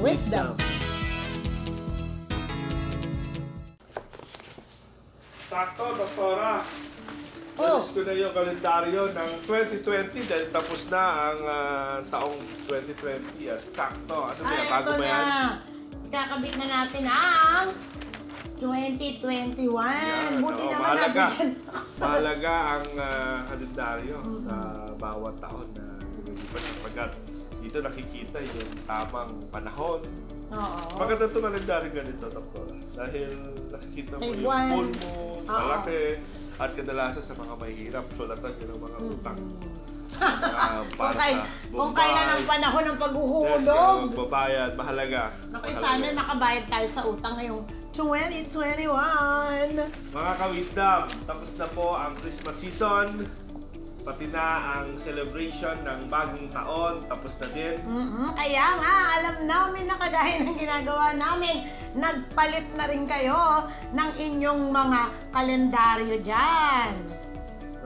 Wisdom. Sakto, Doktora. Alis ko na yung kalendaryo ng 2020 dahil tapos na ang taong 2020 at sakto. Ano ba yan? Bago ba yan? Ikakabit na natin ang 2021. Buti naman nabigyan ako sa... Mahalaga ang kalendaryo sa bawat taon na lumilipas. Pagkat dito nakikita yung tamang panahon. Oo. Maganda itong kalendaryo ganito, Doktora. Dahil nakikita mo yung full moon, malaki, at kadalasan sa mga mahihirap, sulatan nyo ng mga utang. Kung kailan ang panahon ng paghuhulog. Yes, magbabayad, mahalaga. Sana nakabayad tayo sa utang ngayong 2021. Mga ka-wisdom, tapos na po ang Christmas season. Pati na ang celebration ng bagong taon, tapos na din. Kaya nga, alam namin na kagaya ng ginagawa namin, nagpalit na rin kayo ng inyong mga kalendaryo dyan.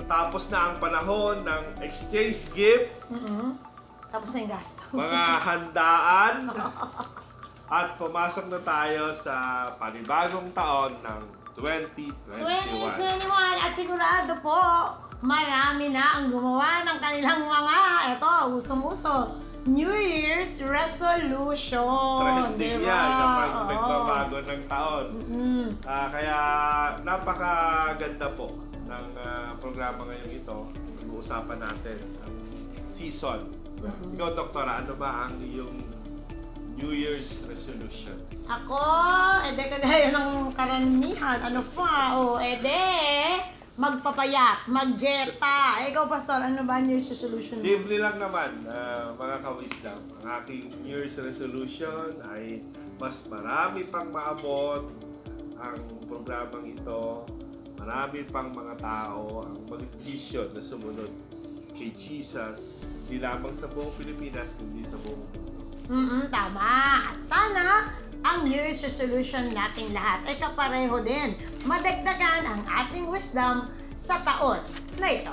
Natapos na ang panahon ng exchange gift. Tapos na yung gasto. Mga handaan. At pumasok na tayo sa panibagong taon ng 2021. 2021 at sigurado po, marami na ang gumawa ng kanilang mga, usong-uso, New Year's resolution. Trending yan kapag nagbabago ng taon. Kaya napakaganda po ng programa ngayong ito. Pag-uusapan natin ang season. Ikaw, Doktora, ano ba ang iyong New Year's resolution? Ako, kagaya ng karamihan, magpapayat, magjeta. Ikaw, Pastor, ano ba ang New Year's resolution mo? Simple lang naman, mga ka-wisdom. Ang aking New Year's resolution ay mas marami pang maabot ang programang ito. Marami pang mga tao ang mag-decision na sumunod kay Jesus, di lamang sa buong Pilipinas, kundi sa buong mundo. Tama. At sana ang New Year's resolution nating lahat ay kapareho din. Madagdagan ang ating wisdom sa taon na ito.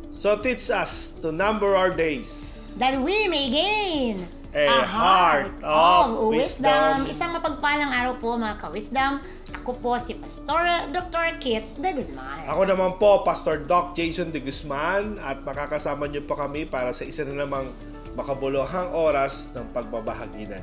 So teach us to number our days, that we may gain a heart of wisdom. Isang mapagpalang araw po, mga ka-wisdom. Ako po si Pastor Dr. Kit de Guzman. Ako naman po, Pastor Doc Jason de Guzman, at makakasama niyo po kami para sa isa na namang makabuluhang oras ng pagbabahaginan.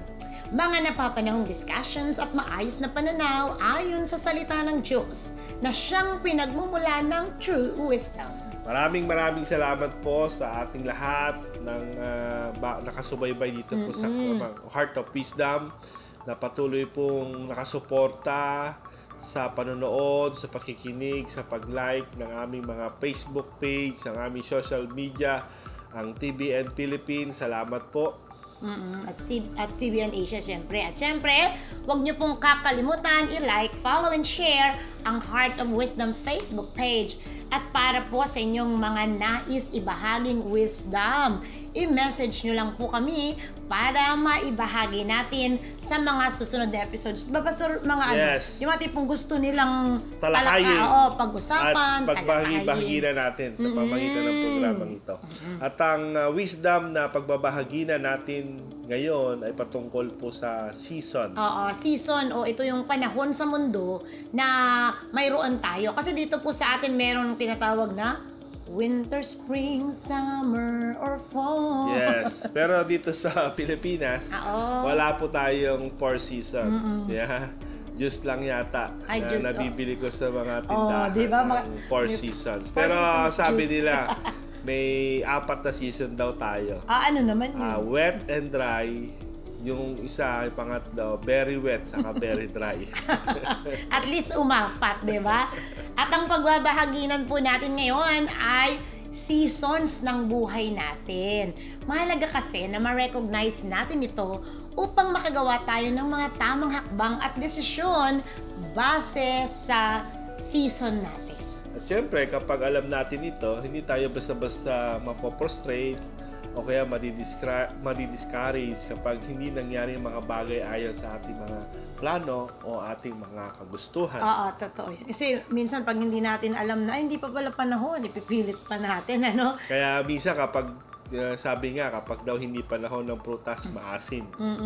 Mga napapanahong discussions at maayos na pananaw ayon sa salita ng Diyos na siyang pinagmumula ng true wisdom. Maraming salamat po sa ating lahat ng nakasubaybay dito po sa Heart of Wisdom, na patuloy pong nakasuporta sa panonood, sa pakikinig, sa pag-like ng aming mga Facebook page, ng aming social media, ang TBN Philippines. Salamat po. At TBN Asia, syempre. At syempre, huwag niyo pong kakalimutan i-like, follow, and share ang Heart of Wisdom Facebook page. At para po sa inyong mga nais ibahaging wisdom, i-message nyo lang po kami para maibahagi natin sa mga susunod na episodes. Mga yung mga tipong gusto nilang talakayin, pag-usapan, at pagbahagi na natin sa pamagitan ng programang ito. At ang wisdom na pagbabahagi na natin ngayon ay patungkol po sa season. Season. Ito yung panahon sa mundo na mayroon tayo. Kasi dito po sa atin meron tinatawag na winter, spring, summer, or fall. Yes. Pero dito sa Pilipinas, wala po tayong 4 seasons. Yeah. Just lang yata na nabibili ko sa mga tindahan ng 4 seasons. Pero sabi nila, may 4 na season daw tayo. Ano naman yun? Wet and dry. Yung isa, yung pangatlo, very wet, saka very dry. At least umapat, di ba? At ang pagbabahaginan po natin ngayon ay seasons ng buhay natin. Mahalaga kasi na ma-recognize natin ito upang makagawa tayo ng mga tamang hakbang at desisyon base sa season natin. At syempre, kapag alam natin ito, hindi tayo basta-basta mapoprostrate o kaya madidiscourage kapag hindi nangyari yung mga bagay ayon sa ating mga plano o ating mga kagustuhan. Totoo yan. Kasi minsan pag hindi natin alam na, hindi pa pala panahon, ipipilit pa natin, Kaya minsan kapag sabi nga, kapag daw hindi panahon ng prutas, maasim.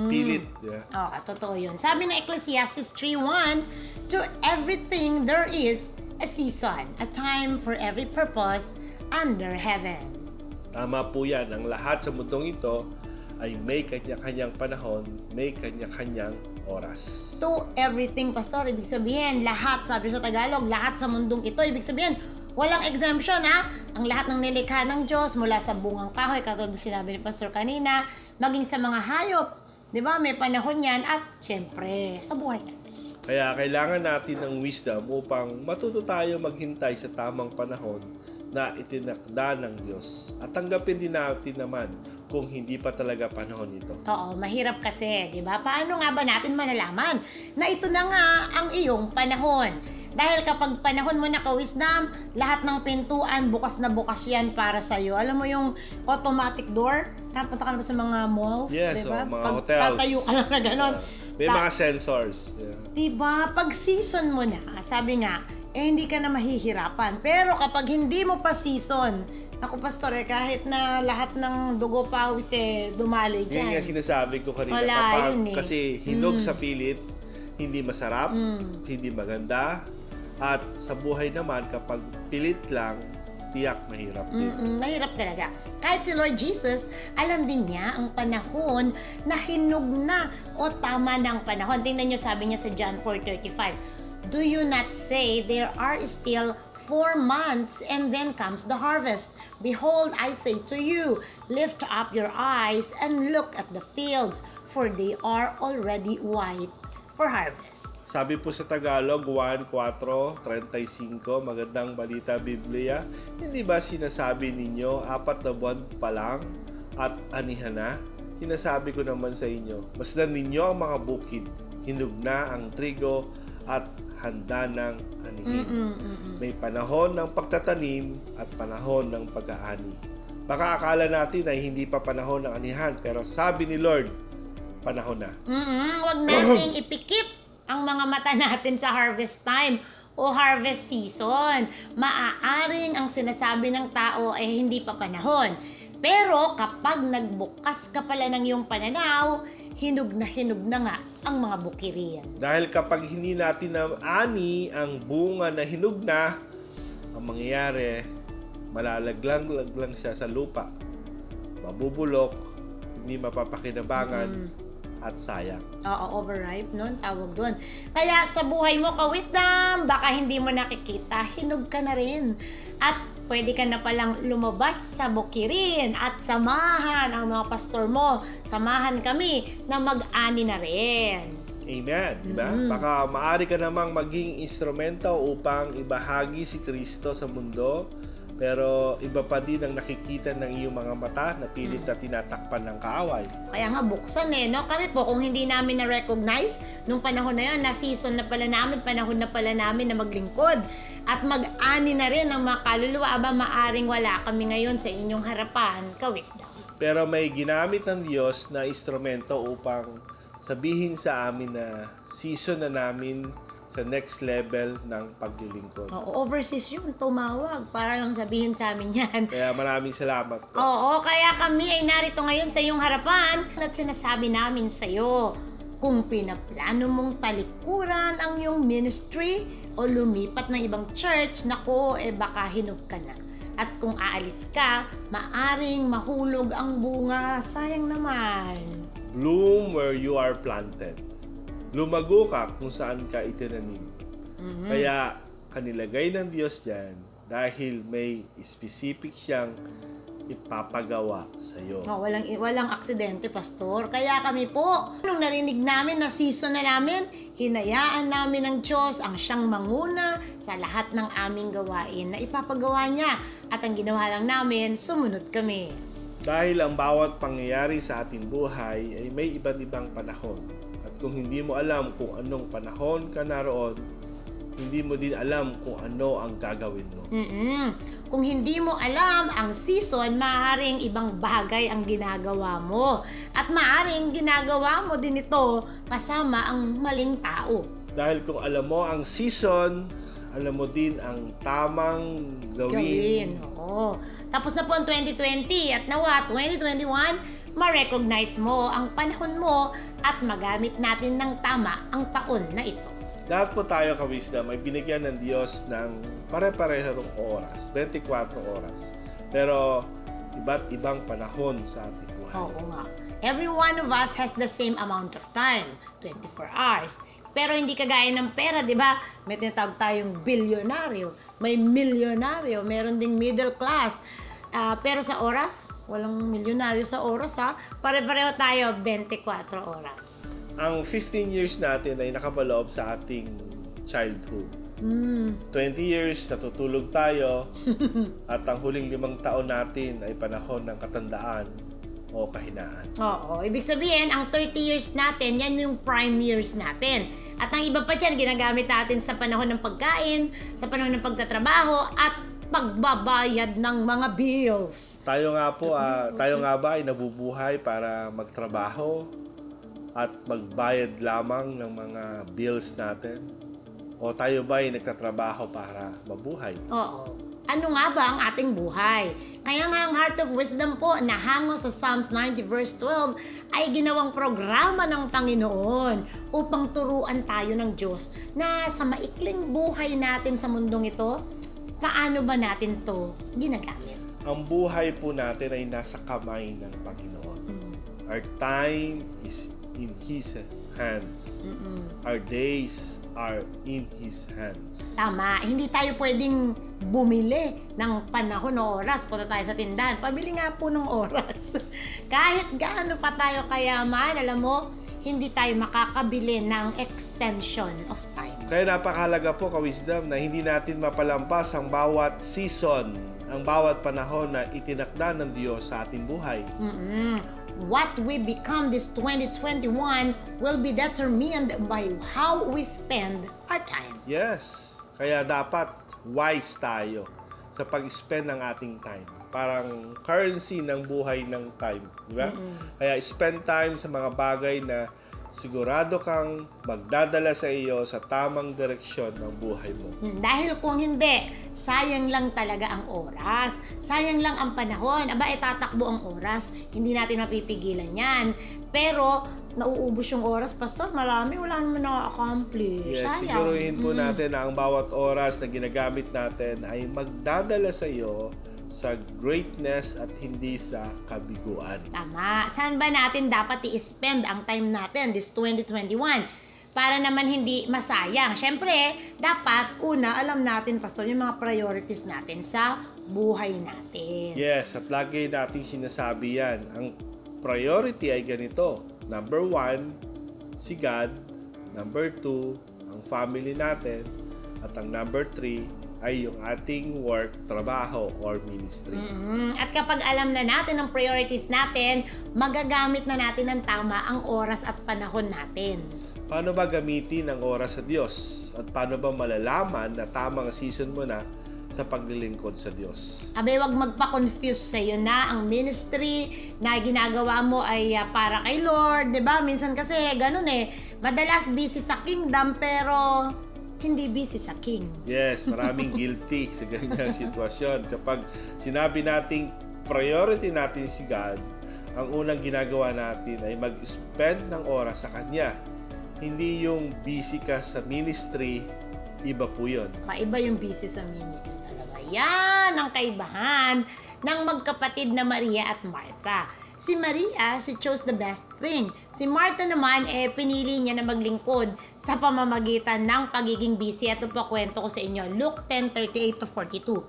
Pilit. Yeah. Totoo yun. Sabi ng Ecclesiastes 3:1, to everything there is a season, a time for every purpose under heaven. Tama po yan. Ang lahat sa mundong ito ay may kanya-kanyang panahon, may kanya-kanyang oras. To everything, Pastor, ibig sabihin, lahat, sabi sa Tagalog, lahat sa mundong ito, ibig sabihin, walang exemption, ha? Ang lahat ng nilikha ng Diyos, mula sa bungang kahoy, katulad sinabi ni Pastor kanina, maging sa mga hayop, di ba? May panahon yan, at syempre, sa buhay natin. Kaya kailangan natin ng wisdom upang matuto tayo maghintay sa tamang panahon na itinakda ng Diyos. At tanggapin din natin naman kung hindi pa talaga panahon ito. Oo, mahirap kasi, di ba? Paano nga ba natin malalaman na ito na nga ang iyong panahon? Dahil kapag panahon mo na ka-wisdom, lahat ng pintuan, bukas na bukas yan para sa'yo. Alam mo yung automatic door? Napunta ka na ba sa mga malls? Yes, diba? mga Pag hotels. tatayo ka lang na gano'n. May mga sensors. Yeah. Diba? Pag season mo na, sabi nga, hindi ka na mahihirapan. Pero kapag hindi mo pa season, ako, Pastor, kahit na lahat ng dugo pawis dumaloy dyan. Yun nga sinasabi ko kanina. Wala Kapag, yun eh. Kasi hinog sa pilit, hindi masarap, hindi maganda. At sa buhay naman, kapag pilit lang, tiyak mahirap din. Mahirap talaga. Kahit si Lord Jesus, alam din niya ang panahon na hinog na o tama na ang panahon. Tingnan niyo, sabi niya sa John 4:35, do you not say there are still 4 months and then comes the harvest? Behold, I say to you, lift up your eyes and look at the fields, for they are already white for harvest. Sabi po sa Tagalog, 1:4:35, magandang balita Biblia. Hindi ba sinasabi ninyo, 4 na buwan pa lang at anihan na? Sinasabi ko naman sa inyo, masdan ninyo ang mga bukid, hinog na ang trigo at handa ng anihin. May panahon ng pagtatanim at panahon ng pag-aani. Baka akala natin ay hindi pa panahon ng anihan, pero sabi ni Lord, panahon na. Huwag nating ipikit ang mga mata natin sa harvest time o harvest season. Maaaring ang sinasabi ng tao ay hindi pa panahon. Pero kapag nagbukas ka pala ng iyong pananaw, hinog na nga ang mga bukirin. Dahil kapag hindi natin na-ani ang bunga na hinog na, ang mangyayari, malalaglang siya sa lupa. Mabubulok, hindi mapapakinabangan, at sayang. Overripe, no? Tawag doon. Kaya sa buhay mo, ka-wisdom, baka hindi mo nakikita, hinog ka na rin. At pwede ka na palang lumabas sa bukirin at samahan ang mga pastor mo. Samahan kami na mag-ani na rin. Amen, di ba? Baka maaari ka namang maging instrumento upang ibahagi si Kristo sa mundo, pero iba pa din ang nakikita ng iyong mga mata na pilit na tinatakpan ng kaaway. Kaya nga buksan no? Kami po, kung hindi namin na-recognize nung panahon na yun, na season na pala namin, panahon na pala namin na maglingkod at mag-ani na rin ang mga kaluluwa, maaring wala kami ngayon sa inyong harapan, ka-wisdom. Pero may ginamit ng Diyos na instrumento upang sabihin sa amin na season na namin sa next level ng paglilingkod. Overseas yun, tumawag para lang sabihin sa amin yan. Kaya maraming salamat po. Kaya kami ay narito ngayon sa iyong harapan at sinasabi namin sa iyo, kung pinaplano mong talikuran ang iyong ministry o lumipat ng ibang church, nako, baka hinog ka na. At kung aalis ka, maaring mahulog ang bunga, sayang naman. Bloom where you are planted. Lumago ka kung saan ka itinanim. Kaya kanilagay ng Diyos dyan dahil may specific siyang ipapagawa sa iyo. Walang aksidente, Pastor. Kaya kami po, nung narinig namin na season na namin, hinayaan namin ng Diyos ang siyang manguna sa lahat ng aming gawain na ipapagawa niya. At ang ginawa lang namin, sumunod kami. Dahil ang bawat pangyayari sa ating buhay ay may iba't ibang panahon. Kung hindi mo alam kung anong panahon ka naroon, hindi mo din alam kung ano ang gagawin mo. Kung hindi mo alam ang season, maaaring ibang bagay ang ginagawa mo. At maaaring ginagawa mo din ito kasama ang maling tao. Dahil kung alam mo ang season alam mo din ang tamang gawin. Oo. Tapos na po ang 2020 at nawa 2021, ma-recognize mo ang panahon mo at magamit natin ng tama ang taon na ito. Lahat po tayo ka-wisdom ay binigyan ng Diyos ng pare-parehong oras, 24 oras. Pero iba't ibang panahon sa ating buhay. Oo nga. Every one of us has the same amount of time, 24 hours. Pero hindi kagaya ng pera, di ba? May tinatawag tayong bilyonaryo, may milyonaryo, meron ding middle class. Pero sa oras, walang milyonaryo sa oras ha. Pare-pareho tayo, 24 oras. Ang 15 years natin ay nakabaloob sa ating childhood. 20 years, natutulog tayo. At ang huling 5 taon natin ay panahon ng katandaan o kahinaan. Oo. Ibig sabihin, ang 30 years natin, yan yung prime years natin. At ang iba pa dyan, ginagamit natin sa panahon ng pagkain, sa panahon ng pagtatrabaho, at pagbabayad ng mga bills. Tayo nga po, tayo nga ba ay nabubuhay para magtrabaho at magbayad lamang ng mga bills natin? O tayo ba ay nagtatrabaho para mabuhay? Oo. Ano nga ba ang ating buhay? Kaya nga ang Heart of Wisdom po na hango sa Psalms 90 verse 12 ay ginawang programa ng Panginoon upang turuan tayo ng Diyos na sa maikling buhay natin sa mundong ito, paano ba natin to ginagamit? Ang buhay po natin ay nasa kamay ng Panginoon. Our time is in His hands. Our days are in His hands. Tama. Hindi tayo pwedeng bumili ng panahon o oras. Punta tayo sa tindahan. Pabili nga po ng oras. Kahit gaano pa tayo kayaman, alam mo, hindi tayo makakabili ng extension of time. Kaya napakahalaga po ka-wisdom na hindi natin mapalampas ang bawat season, ang bawat panahon na itinakda ng Diyos sa ating buhay. What we become this 2021 will be determined by how we spend our time. Yes. Kaya dapat wise tayo sa pag-spend ng ating time. Parang currency ng buhay ng time. Di ba? Kaya spend time sa mga bagay na sigurado kang magdadala sa iyo sa tamang direksyon ng buhay mo. Dahil kung hindi, sayang lang talaga ang oras. Sayang lang ang panahon. Aba, tatakbo ang oras. Hindi natin mapipigilan yan. Pero, nauubos yung oras, Pastor, marami, wala naman na-accomplish. Yes, sayang. siguruhin po natin na ang bawat oras na ginagamit natin ay magdadala sa iyo sa greatness at hindi sa kabiguan. Tama. Saan ba natin dapat i-spend ang time natin this 2021? Para naman hindi masayang. Siyempre, dapat una, alam natin, Pastor, yung mga priorities natin sa buhay natin. Yes, at lagi nating sinasabi yan. Ang priority ay ganito. Number 1, si God. Number 2, ang family natin. At ang number 3, ay yung ating work, trabaho, or ministry. At kapag alam na natin ang priorities natin, magagamit na natin ng tama ang oras at panahon natin. Paano ba gamitin ang oras sa Diyos? At paano ba malalaman na tamang season mo na sa paglilingkod sa Diyos? Abe, wag magpa-confuse sa'yo na ang ministry na ginagawa mo ay para kay Lord, 'di ba? Minsan kasi ganun madalas busy sa kingdom pero hindi busy sa king. Yes, maraming guilty sa ganyan sitwasyon. Kapag sinabi nating priority natin si God, ang unang ginagawa natin ay mag-spend ng oras sa Kanya. Hindi yung busy ka sa ministry, iba po yun. Iba yung busy sa ministry talaga. Yan ang kaibahan ng magkapatid na Maria at Martha. Si Maria, she chose the best thing. Si Martha naman, pinili niya na maglingkod sa pamamagitan ng pagiging busy. Ito po kwento ko sa inyo. Luke 10:38-42.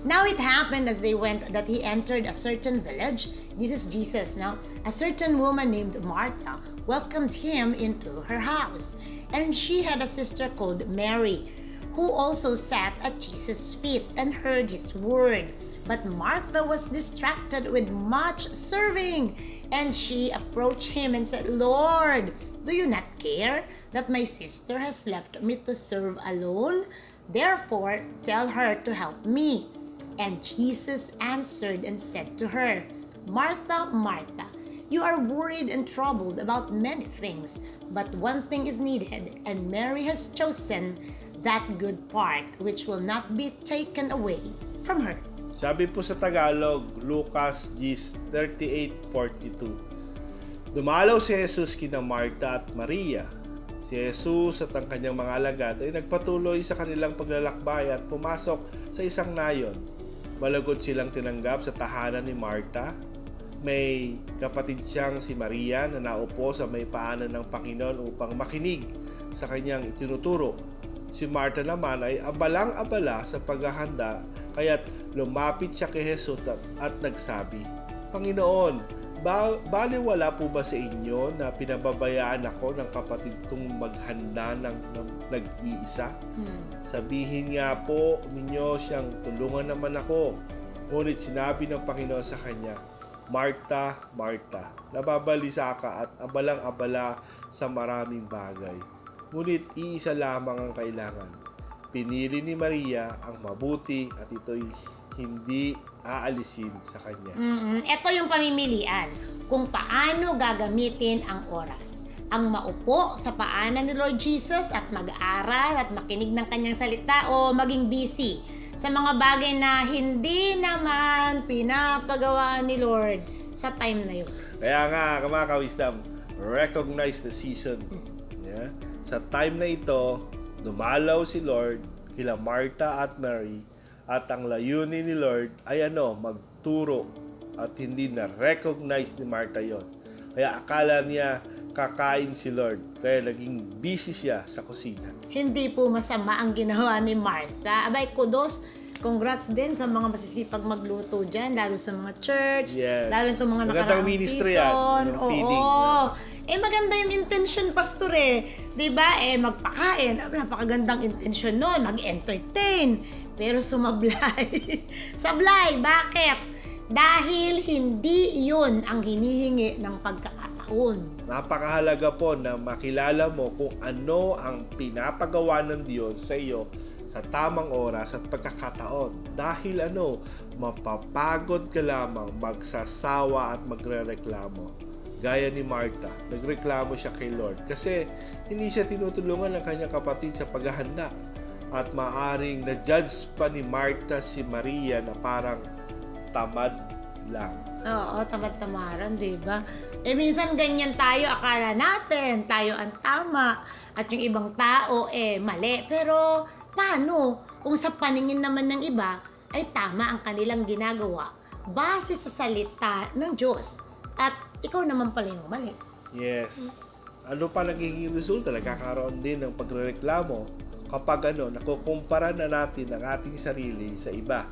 Now it happened as they went that he entered a certain village. This is Jesus now. A certain woman named Martha welcomed him into her house. And she had a sister called Mary, who also sat at Jesus' feet and heard his word. But Martha was distracted with much serving. And she approached him and said, Lord, do you not care that my sister has left me to serve alone? Therefore, tell her to help me. And Jesus answered and said to her, Martha, Martha, you are worried and troubled about many things, but one thing is needed, and Mary has chosen that good part which will not be taken away from her. Sabi po sa Tagalog, Lucas 38:42. Dumalaw si Jesus kina Marta at Maria. Si Jesus at ang kanyang mga alagad ay nagpatuloy sa kanilang paglalakbay at pumasok sa isang nayon. Malagod silang tinanggap sa tahanan ni Marta. May kapatid siyang si Maria na naupo sa may paanan ng Panginoon upang makinig sa kanyang itinuturo. Si Marta naman ay abalang-abala sa paghahanda, kaya't lumapit siya kay Jesus at nagsabi, Panginoon, baliwala po ba sa inyo na pinababayaan ako ng kapatid kong maghanda ng nag-iisa? Sabihin nga po ninyo siyang tulungan naman ako. Ngunit sinabi ng Panginoon sa kanya, Marta, Marta, nababalisa ka at abalang-abala sa maraming bagay. Ngunit iisa lamang ang kailangan. Pinili ni Maria ang mabuti at ito'y hindi aalisin sa kanya. Ito yung pamimilian kung paano gagamitin ang oras. Ang maupo sa paanan ni Lord Jesus at mag-aral at makinig ng kanyang salita o maging busy sa mga bagay na hindi naman pinapagawa ni Lord sa time na yun. Kaya nga, mga ka-wisdom, recognize the season. Yeah? Sa time na ito, dumalaw si Lord kila Marta at Mary at ang layunin ni Lord ay magturo at hindi na-recognize ni Marta yon. Kaya akala niya kakain si Lord. Kaya naging busy siya sa kusina. Hindi po masama ang ginawa ni Martha. Abay, kudos. Congrats din sa mga masisipag magluto dyan, lalo sa mga church, yes. Lalo itong mga Magandang nakaraang ministry season. yan, feeding. Maganda yung intention, pastor Diba? Magpakain. Napakagandang intention nun. Mag-entertain. Pero sumablay. Sablay. Bakit? Dahil hindi yun ang hinihingi ng pagkakataon. Napakahalaga po na makilala mo kung ano ang pinapagawa ng Diyos sa iyo sa tamang oras at pagkakataon. Dahil mapapagod ka lamang, magsasawa at magrereklamo. Gaya ni Marta, nagreklamo siya kay Lord kasi hindi siya tinutulungan ng kanyang kapatid sa paghahanda. At maaring na-judge pa ni Marta si Maria na parang tamad lang. Oo, tamad-tamaran, diba? Minsan ganyan tayo, akala natin tayo ang tama at yung ibang tao mali. Pero paano kung sa paningin naman ng iba ay tama ang kanilang ginagawa base sa salita ng Diyos at ikaw naman pala yung mali? Yes. Ano pa nagiging resulta? Nagkakaroon din ng pagrereklamo kapag nakukumpara na natin ang ating sarili sa iba,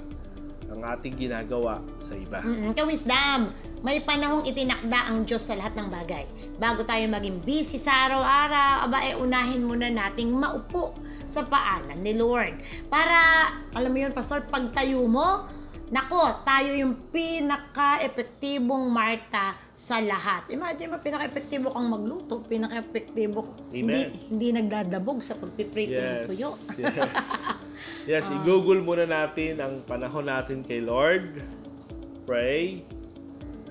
ang ating ginagawa sa iba. Ka-wisdom, may panahong itinakda ang Diyos sa lahat ng bagay. Bago tayo maging busy sa araw-araw, unahin muna nating maupo sa paanan ni Lord. Para, alam mo yun, Pastor, pagtayo mo, nako, tayo yung pinaka-epektibong Marta sa lahat. Imagine mo, pinaka-epektibo kang magluto, pinaka-epektibo, hindi nagdadabog sa pagpiprito ng tuyo. Yes, i-google muna natin ang panahon natin kay Lord. Pray,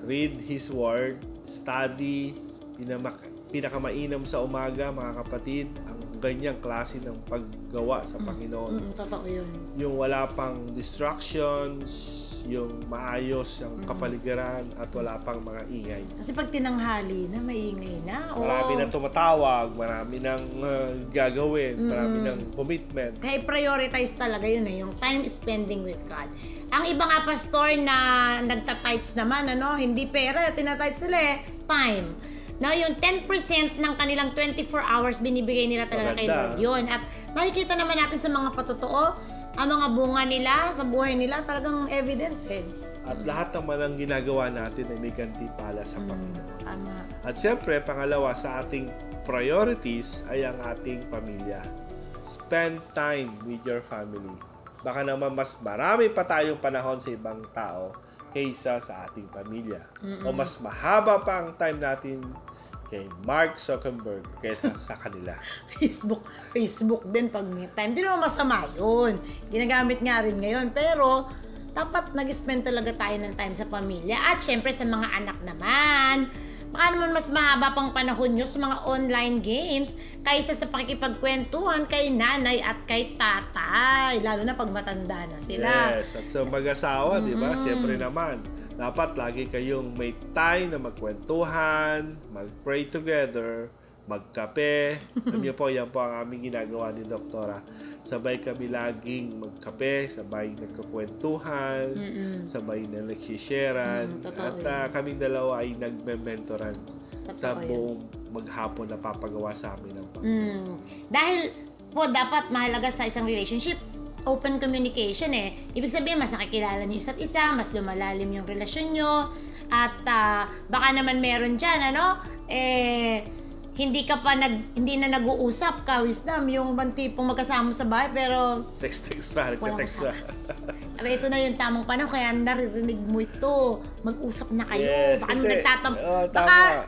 read His Word, study, pinakamainam sa umaga, mga kapatid, ang ganyang klase ng paggawa sa Panginoon. Totoo yun. Yung wala pang distractions, yung maayos yung kapaligiran at wala pang mga ingay. Kasi pag tinanghali na, maingay na. Marami nang tumatawag, marami nang gagawin, marami nang commitment. Kaya prioritize talaga yun yung time spending with God. Ang iba nga, Pastor, na nagtatights naman, hindi pera, tinatights sila time. Now, yung 10% ng kanilang 24 hours, binibigay nila talaga kay Lord yun. At makikita naman natin sa mga patotoo, ang mga bunga nila, sa buhay nila, talagang evident At lahat naman ang ginagawa natin ay may gantimpala sa Panginoon. Tama. At siyempre, pangalawa sa ating priorities ay ang ating pamilya. Spend time with your family. Baka naman mas marami pa tayong panahon sa ibang tao kaysa sa ating pamilya. O mas mahaba pa ang time natin kay Mark Zuckerberg kaysa sa kanila. Facebook din pag may time. Hindi naman masama yun. Ginagamit nga rin ngayon. Pero, dapat nag-spend talaga tayo ng time sa pamilya. At syempre sa mga anak naman, baka naman mas mahaba pang panahon nyo sa mga online games kaysa sa pakikipagkwentuhan kay nanay at kay tatay. Lalo na pag matanda na sila. Yes, at sa mag-asawa, di ba? Siyempre naman, dapat lagi kayong may time na magkwentuhan, mag-pray together, magkape. Alam niyo po, yan po ang aming ginagawa ni Doktora. Sabay kami laging magkape, sabay nagkukwentuhan, sabay na nagsisharean. At kaming dalawa ay nagme-mentoran sa buong maghapon na papagawa sa amin ng Panginoon. Dahil po dapat mahalaga sa isang relationship, open communication eh. Ibig sabihin, mas nakikilala niyo isa't isa, mas lumalalim yung relasyon nyo, at baka naman meron dyan, hindi na nag-uusap ka, wisdom, yung tipong magkasama sa bahay, pero Text, walang text. usap. Sabi, ito na yung tamang panahon, kaya naririnig mo ito. Mag-usap na kayo. Yes, Baka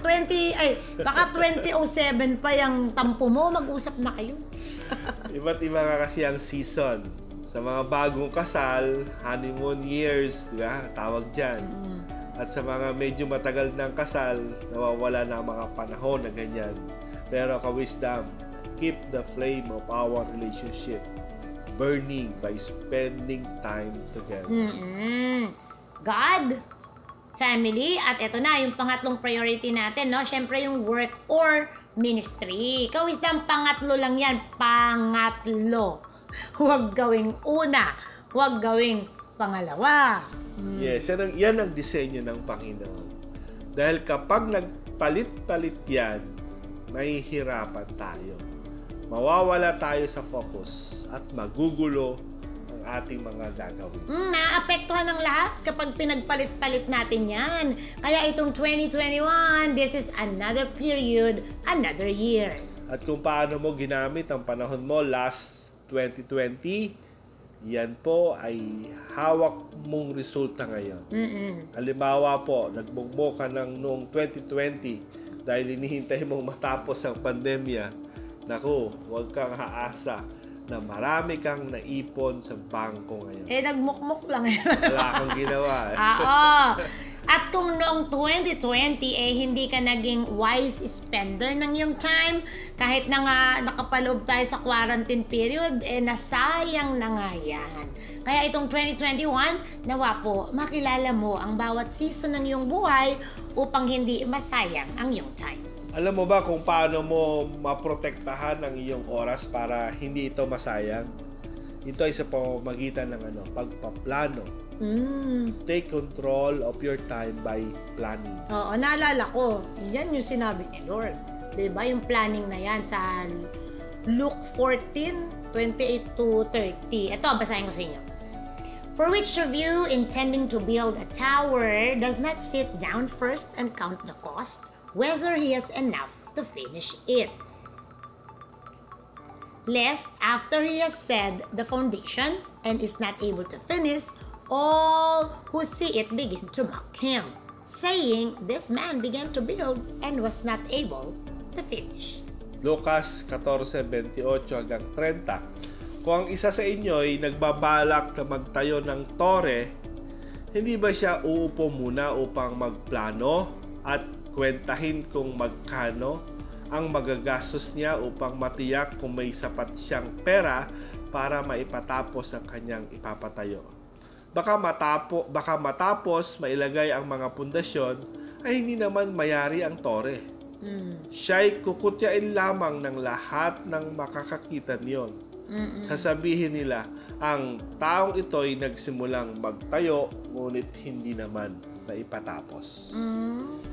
kasi, baka 2007 pa yung tampo mo, mag-usap na kayo. Iba't iba nga kasi ang season. Sa mga bagong kasal, honeymoon years, di ba? Tawag dyan. At sa mga medyo matagal ng kasal, nawawala na ang mga panahon na ganyan. Pero ka-wisdom, keep the flame of our relationship burning by spending time together. God, family, at ito na, yung pangatlong priority natin, no? Siyempre yung work or ministry. Ka-wisdom, pangatlo lang yan. Pangatlo. Huwag gawing una. Huwag gawing pangalawa. Yes, yan ang disenyo ng Panginoon. Dahil kapag nagpalit-palit yan, mahihirapan tayo. Mawawala tayo sa focus at magugulo ang ating mga gagawin. Naapektuhan ng lahat kapag pinagpalit-palit natin yan. Kaya itong 2021, this is another period, another year. At kung paano mo ginamit ang panahon mo last 2020, yan po ay hawak mong resulta ngayon. Halimbawa po, nagbugbo ka ng noong 2020 dahil inihintay mong matapos ang pandemya. Naku, huwag kang haasa na marami kang naipon sa bangko ngayon. Nagmukmuk lang. Wala kang ginawa. Oo. At kung noong 2020, hindi ka naging wise spender ng iyong time, kahit na nga nakapaloob tayo sa quarantine period, nasayang na nga yan. Kaya itong 2021, nawa po, makilala mo ang bawat season ng iyong buhay upang hindi masayang ang iyong time. Alam mo ba kung paano mo maprotektahan ang iyong oras para hindi ito masayang? Ito ay sa pamamagitan ng pagpaplano. Take control of your time by planning. Oo, naalala ko, yan yung sinabi ni Lord. Diba yung planning na yan sa Luke 14:28-30. Ito, basahin ko sa inyo. For which of you intending to build a tower does not sit down first and count the cost, whether he has enough to finish it? Lest after he has set the foundation and is not able to finish, all who see it begin to mock him, saying, this man began to build and was not able to finish. Lucas 14:28-30. Kung ang isa sa inyo ay nagbabalak na magtayo ng tore, hindi ba siya uupo muna upang magplano at kwentahin kung magkano ang magagastos niya upang matiyak kung may sapat siyang pera para maipatapos ang kanyang ipapatayo? Baka matapos mailagay ang mga pundasyon ay hindi naman mayari ang tore. Siya'y kukutyain lamang ng lahat ng makakakita niyon. Sasabihin nila, ang taong ito'y nagsimulang magtayo, ngunit hindi naman naipatapos.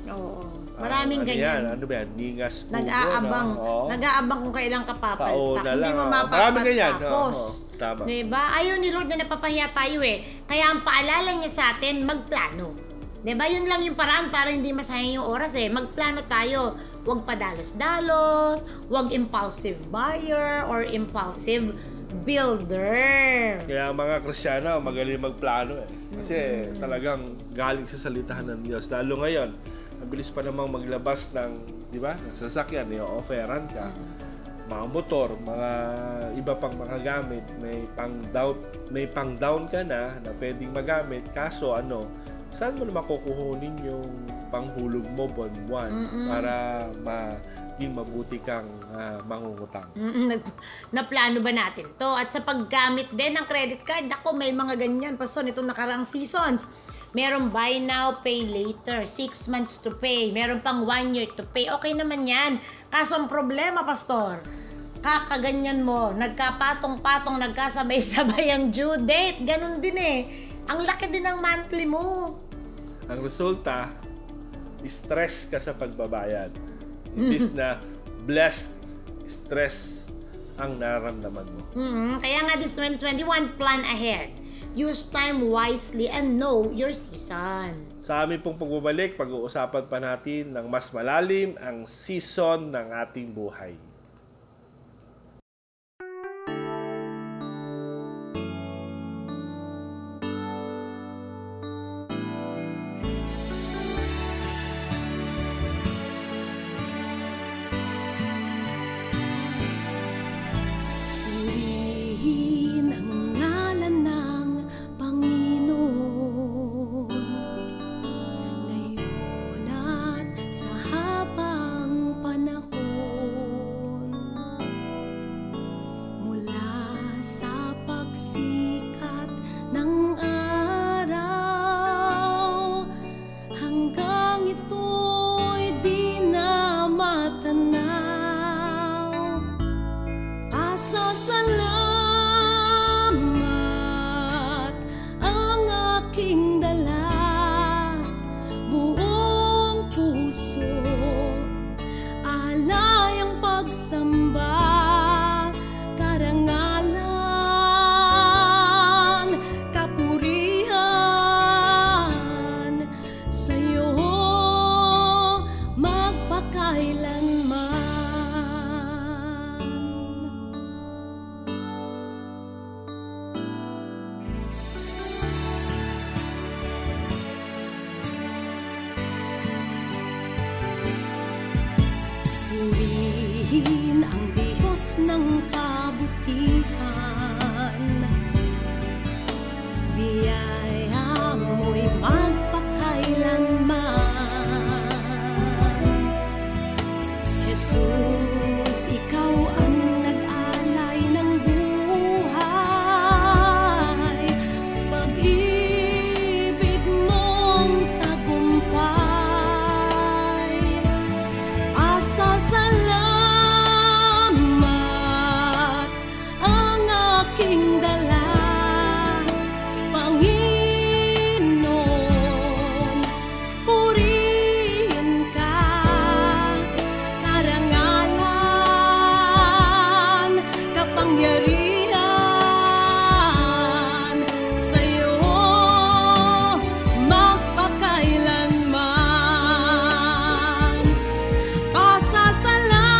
Oo. Maraming ganyan. Ano ba yan? Ningas po. Nag-aabang. Nag-aabang kung kailang kapapalitak. Hindi mo mapapatapos. Tama. Diba? Ayaw ni Lord na napapahiya tayo eh. Kaya ang paalala niya sa atin, magplano. Diba? Yun lang yung paraan para hindi masayang yung oras eh. Magplano tayo. Huwag padalos-dalos. Huwag impulsive buyer or impulsive builder. Kaya mga Kristiyano, magaling magplano eh. Kasi talagang galing sa salitahan ng Diyos. Lalo ngayon, ang bilis pa namang maglabas ng, di ba, ng sasakyan, i-offeran ka. Mga motor, mga iba pang mga gamit, may pang-down ka na pwedeng magamit. Kaso saan mo na makukuhunin yung panghulog mo buwan-buwan para maging mabuti kang mangungutang. Naplano ba natin to? At sa paggamit din ng credit card, ako may mga ganyan, Pastor, itong nakaraang seasons. Meron buy now, pay later, 6 months to pay, meron pang 1 year to pay. Okay naman yan. Kaso ang problema, Pastor, kakaganyan mo, nagkapatong-patong, nagkasabay-sabay ang due date. Ganun din eh. Ang laki din ng monthly mo. Ang resulta, stress ka sa pagbabayad. Imbis na blessed, stress ang nararamdaman mo. Kaya nga this 2021, plan ahead. Use time wisely and know your season. Sa aming pong pagbabalik, pag-uusapan pa natin ng mas malalim ang season ng ating buhay. Ng kabutihan, biyaya mo'y magpakailanman. Jesus, ikaw ang nag-alay ng buhay, pag-ibig mong tagumpay, asa sa aking dala, Panginoon, purihin ka, karangalan, kapangyarihan, sa'yo magpakailanman. Pasasalamat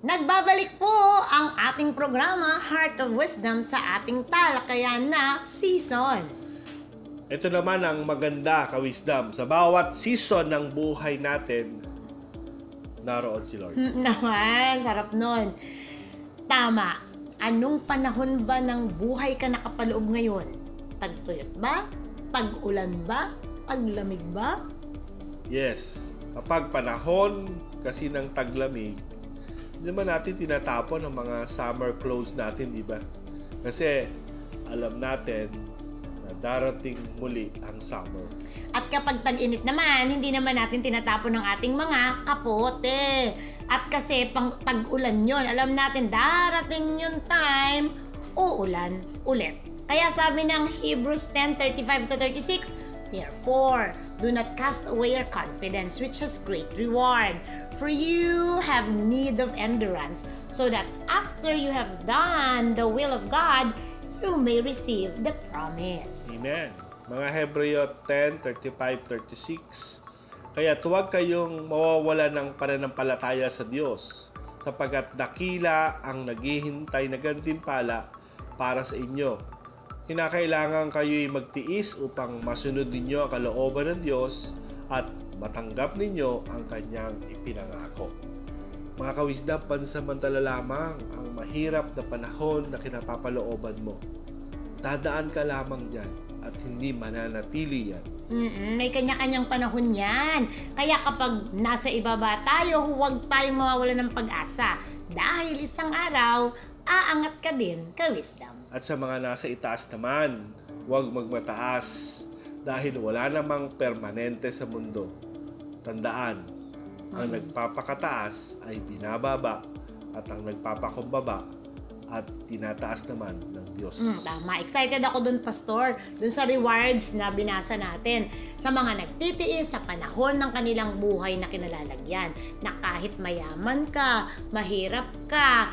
Nagbabalik po ang ating programa, Heart of Wisdom, sa ating talakayan na season. Ito naman ang maganda, ka-wisdom. Sa bawat season ng buhay natin, naroon si Lord. Naman, sarap nun. Tama. Anong panahon ba ng buhay ka nakapaloob ngayon? Tagtuyot ba? Tag-ulan ba? O taglamig ba? Yes, kapag panahon kasi ng taglamig, hindi naman natin tinatapon ang mga summer clothes natin, di ba? Kasi alam natin na darating muli ang summer. At kapag tag-init naman, hindi naman natin tinatapon ng ating mga kapote. At kasi pang tag-ulan yun, alam natin darating yung time, uulan ulit. Kaya sabi ng Hebrews 10:35-36, therefore, do not cast away your confidence, which has great reward. For you have need of endurance, so that after you have done the will of God, you may receive the promise. Amen. Mga Hebreo 10:35-36. Kaya huwag kayong mawawala ng pananampalataya sa Diyos, sapagkat dakila ang naghihintay na gantimpala para sa inyo. Kinakailangan kayo'y magtiis upang masunod ninyo ang kalooban ng Diyos at matanggap ninyo ang kanyang ipinangako. Mga kawisdam, pansamantala lamang ang mahirap na panahon na kinapapalooban mo. Dadaan ka lamang dyan at hindi mananatili yan. May kanya-kanyang panahon yan. Kaya kapag nasa ibaba tayo, huwag tayong mawawala ng pag-asa. Dahil isang araw, aangat ka din, kawisdam. At sa mga nasa itaas naman, huwag magmataas dahil wala namang permanente sa mundo. Tandaan, ang nagpapakataas ay binababa at ang nagpapakumbaba at tinataas naman ng Diyos. Tama. Excited ako dun, Pastor. Dun sa rewards na binasa natin. Sa mga nagtitiis sa panahon ng kanilang buhay na kinalalagyan. Na kahit mayaman ka, mahirap ka,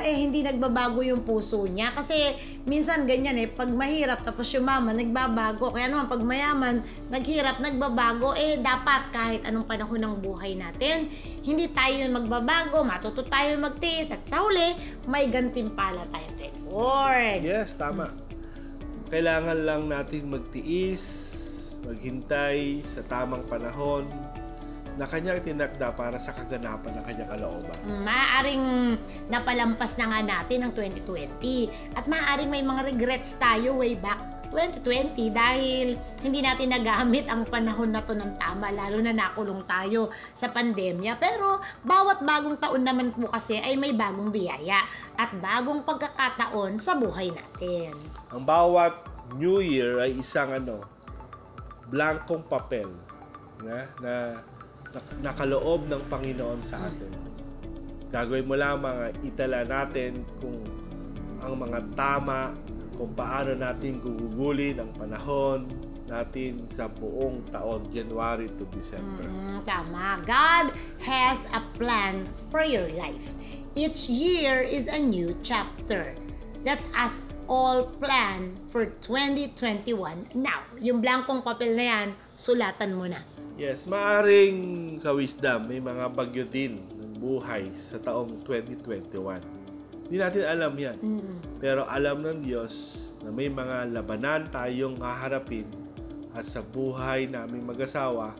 hindi nagbabago yung puso niya. Kasi minsan ganyan pag mahirap tapos yumaman, nagbabago. Kaya naman pag mayaman, naghirap, nagbabago. Dapat kahit anong panahon ng buhay natin, hindi tayo magbabago, matuto tayo magtiis. At sa huli, may gantimpala tayo kay Lord. Yes, tama. Kailangan lang natin magtiis, maghintay sa tamang panahon na kanyang tinakda para sa kaganapan ng kanyang kalooban. Maaaring napalampas na nga natin ang 2020 at maaaring may mga regrets tayo way back 2020 dahil hindi natin nagamit ang panahon na to ng tama, lalo na nakulong tayo sa pandemya. Pero bawat bagong taon naman po kasi ay may bagong biyaya at bagong pagkakataon sa buhay natin. Ang bawat New Year ay isang blankong papel na nakaloob ng Panginoon sa atin. Gagawin mo lamang itala natin kung ang mga tama, kung paano natin gugugulin ang panahon natin sa buong taon, January to December. Tama. God has a plan for your life. Each year is a new chapter. Let us all plan for 2021 now. Yung blankong papel na yan, sulatan mo na. Yes, maaring kawisdam, may mga bagyo din ng buhay sa taong 2021. Hindi natin alam yan. Pero alam ng Diyos na may mga labanan tayong haharapin at sa buhay naming mag-asawa,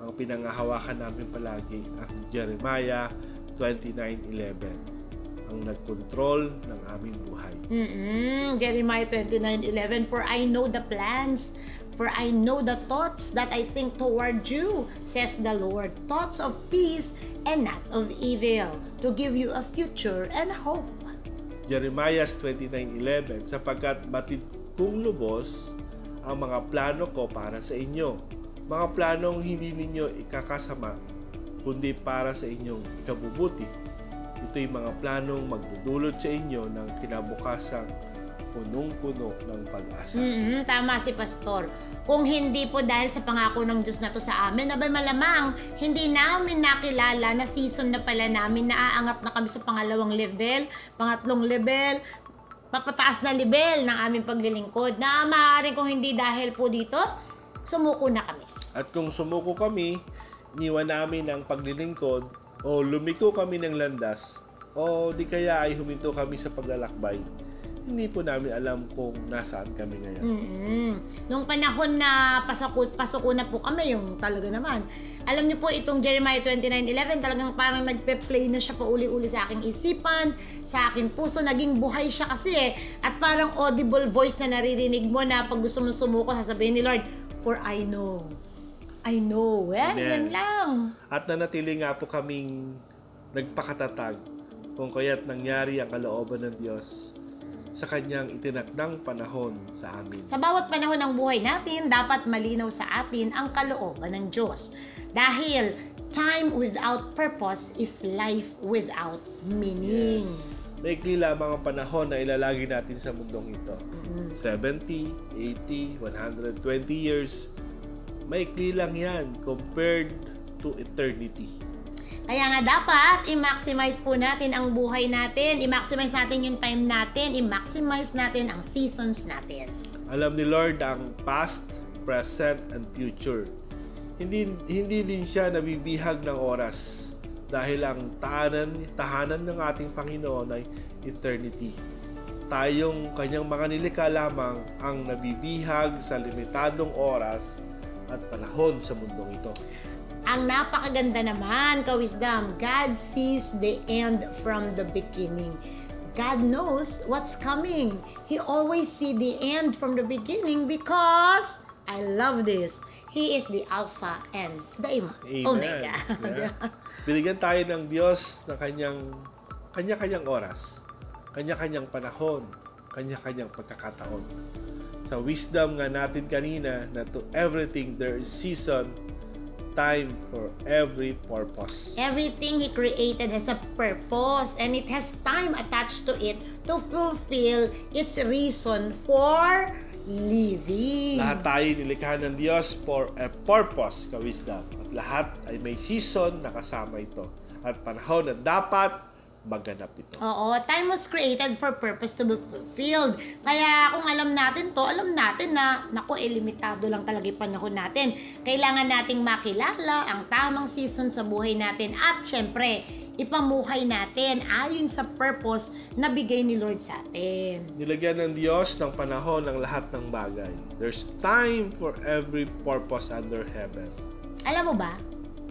ang pinangahawakan namin palagi ang Jeremiah 29:11, ang nagkontrol ng aming buhay. Jeremiah 29:11, for I know the plans, for I know the thoughts that I think toward you, says the Lord, thoughts of peace and not of evil, to give you a future and hope. Jeremiah 29:11, sapagkat batid kong lubos ang mga plano ko para sa inyo, mga planong hindi ninyo ikakasama, kundi para sa inyong ikabubuti. Ito'y mga planong magdudulot sa inyo ng kinabukasang punong-puno ng pag-asa. Tama si Pastor. Kung hindi po dahil sa pangako ng Diyos na to sa amin, abay malamang hindi namin nakilala na season na pala namin na aangat na kami sa pangalawang level, pangatlong level, papataas na level ng aming paglilingkod. Na maaaring kung hindi dahil po dito, sumuko na kami. At kung sumuko kami, iniwan namin ang paglilingkod o lumiko kami ng landas o di kaya ay huminto kami sa paglalakbay, hindi po namin alam kung nasaan kami ngayon. Nung panahon na pasoko na po kami, yung talaga naman. Alam niyo po, itong Jeremiah 29:11, talagang parang nagpe-play na siya pa uli-uli sa aking isipan, sa aking puso. Naging buhay siya kasi At parang audible voice na naririnig mo na pag gusto mo sumuko, sasabihin ni Lord, for I know. I know. Amen. Yan lang. At nanatili nga po kaming nagpakatatag kung kaya't nangyari ang kalooban ng Diyos sa kanyang itinakdang panahon sa amin. Sa bawat panahon ng buhay natin, dapat malinaw sa atin ang kalooban ng Diyos. Dahil time without purpose is life without meaning. Yes. Maikli lamang ang panahon na ilalagi natin sa mundong ito. 70, 80, 120 years. Maikli lang yan compared to eternity. Kaya nga dapat i-maximize po natin ang buhay natin, i-maximize natin yung time natin, i-maximize natin ang seasons natin. Alam ni Lord ang past, present, and future. Hindi din siya nabibihag ng oras dahil ang tahanan ng ating Panginoon ay eternity. Tayong kanyang mga nilikha lamang ang nabibihag sa limitadong oras at panahon sa mundong ito. Ang napakaganda naman, ka-wisdom, God sees the end from the beginning. God knows what's coming. He always see the end from the beginning because, I love this, He is the Alpha and the Omega. Yeah. Binigyan tayo ng Diyos ng kanya-kanyang oras, kanya-kanyang panahon, kanya-kanyang pagkakataon. Sa wisdom nga natin kanina na to everything there is season, time for every purpose. Everything He created has a purpose and it has time attached to it to fulfill its reason for living. Lahat tayo nilikha ng Diyos for a purpose, ka-wisdom. At lahat ay may season na kasama ito. At panahon na dapat maganap ito. Oo, time was created for purpose to be fulfilled. Kaya kung alam natin to, alam natin na, naku, limitado lang talaga yung panahon natin. Kailangan nating makilala ang tamang season sa buhay natin at syempre, ipamuhay natin ayon sa purpose na bigay ni Lord sa atin. Nilagyan ng Diyos ng panahon ng lahat ng bagay. There's time for every purpose under heaven. Alam mo ba,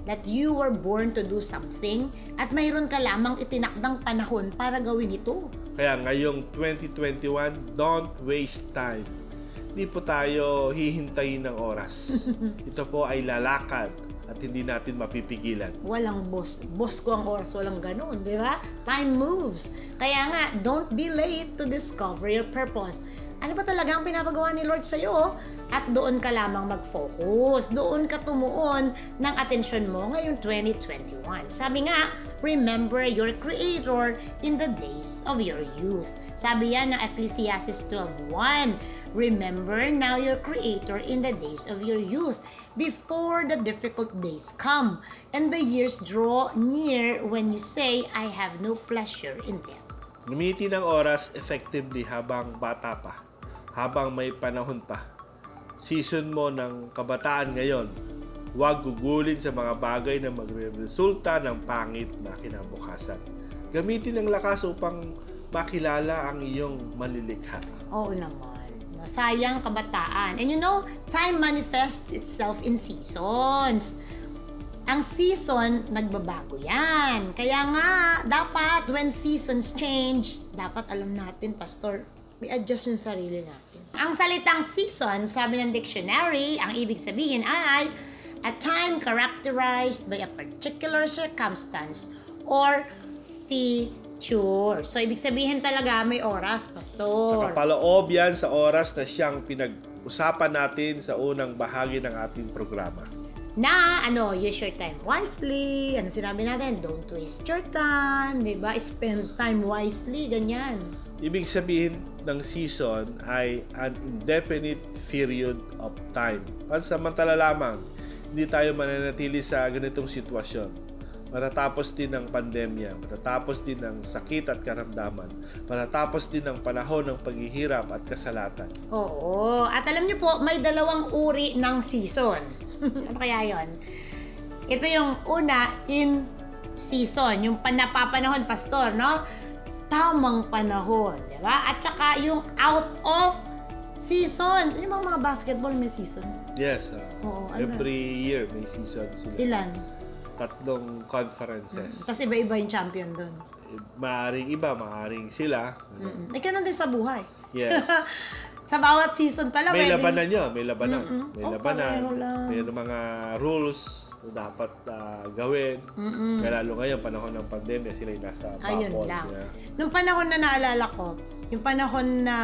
that you were born to do something at mayroon ka lamang itinakdang panahon para gawin ito. Kaya ngayong 2021, don't waste time. Hindi po tayo hihintayin ng oras. Ito po ay lalakad at hindi natin mapipigilan. Walang boss. Boss ko ang oras, walang ganun, di ba? Time moves. Kaya nga, don't be late to discover your purpose. Ano ba talaga ang pinapagawa ni Lord sa'yo? At doon ka lamang mag-focus. Doon ka tumuon ng atensyon mo ngayong 2021. Sabi nga, remember your Creator in the days of your youth. Sabi yan ng Ecclesiastes 12:1. Remember now your Creator in the days of your youth, before the difficult days come, and the years draw near when you say, I have no pleasure in them. Gamitin ang oras effectively habang bata pa, habang may panahon pa. Season mo ng kabataan ngayon, huwag gugulin sa mga bagay na magre-resulta ng pangit na kinabukasan. Gamitin ang lakas upang makilala ang iyong malilikha. Oo naman. Sayang kabataan. And you know, time manifests itself in seasons. Ang season, nagbabago yan. Kaya nga, dapat when seasons change, dapat alam natin, Pastor, may adjust yung sarili natin. Ang salitang season, sabi ng dictionary, ang ibig sabihin ay a time characterized by a particular circumstance or feature. So, ibig sabihin talaga may oras, Pastor. Nakapaloob yan sa oras na siyang pinag-usapan natin sa unang bahagi ng ating programa. Na, use your time wisely. Ano sinabi natin? Don't waste your time. Diba? Spend time wisely. Ganyan. Ibig sabihin ng season ay an indefinite period of time. Pansamantala lamang, hindi tayo mananatili sa ganitong sitwasyon. Matatapos din ang pandemya, matatapos din ang sakit at karamdaman, matatapos din ang panahon ng paghihirap at kasalatan. Oo. At alam niyo po, may dalawang uri ng season. Ano kaya yon? Ito yung una, in season. Yung napapanahon, Pastor, no? Tamang panahon, di ba? At saka yung out of season. Yung mga basketball may season. Yes. Oo, every year may season sila. Ilan? 3 conferences. Kasi iba-iba yung champion doon. Maaring iba, maaring sila. Ganun din sa buhay. Yes. Sa bawat season pala, May pwede. labanan yun, may labanan. May Oh, labanan, pareho lang. may mga rules na dapat gawin. Kaya lalo ngayon, panahon ng pandemya, sila yung nasa Ayun bubble. lang. Yeah. Nung panahon na naalala ko, yung panahon na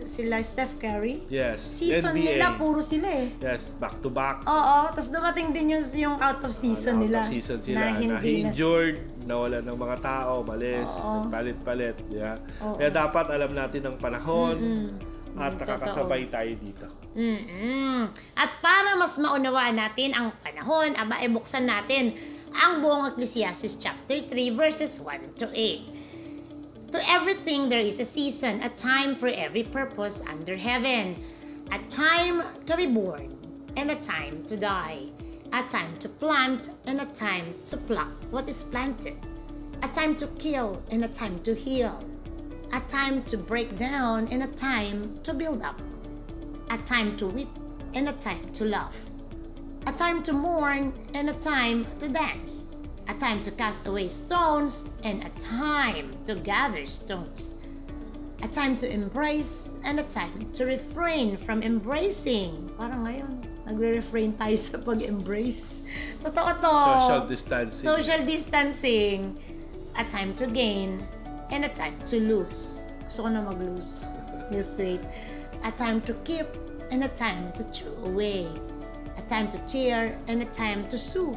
sila Steph Curry, Yes, season NBA. nila, puro sila eh. Yes, back to back. Oo, tapos dumating din yung out of season nila. Out of season sila, na hindi na injured, nawala ng mga tao, malis, Oo. palit-palit. Yeah. Oo. Kaya dapat alam natin ang panahon at Totoo. nakakasabay tayo dito. At para mas maunawaan natin ang panahon, buksan natin ang buong Ecclesiastes chapter 3 verses 1 to 8. To everything there is a season, a time for every purpose under heaven, a time to be born and a time to die, a time to plant and a time to pluck what is planted, a time to kill and a time to heal, a time to break down and a time to build up, a time to weep and a time to laugh, a time to mourn and a time to dance, a time to cast away stones and a time to gather stones, a time to embrace and a time to refrain from embracing. Parang ngayon, nagre-refrain tayo sa pag-embrace. Totoo to. Social distancing. Social distancing. A time to gain and a time to lose. Gusto ko na mag-lose. Lose weight. A time to keep and a time to throw away. A time to tear and a time to sew.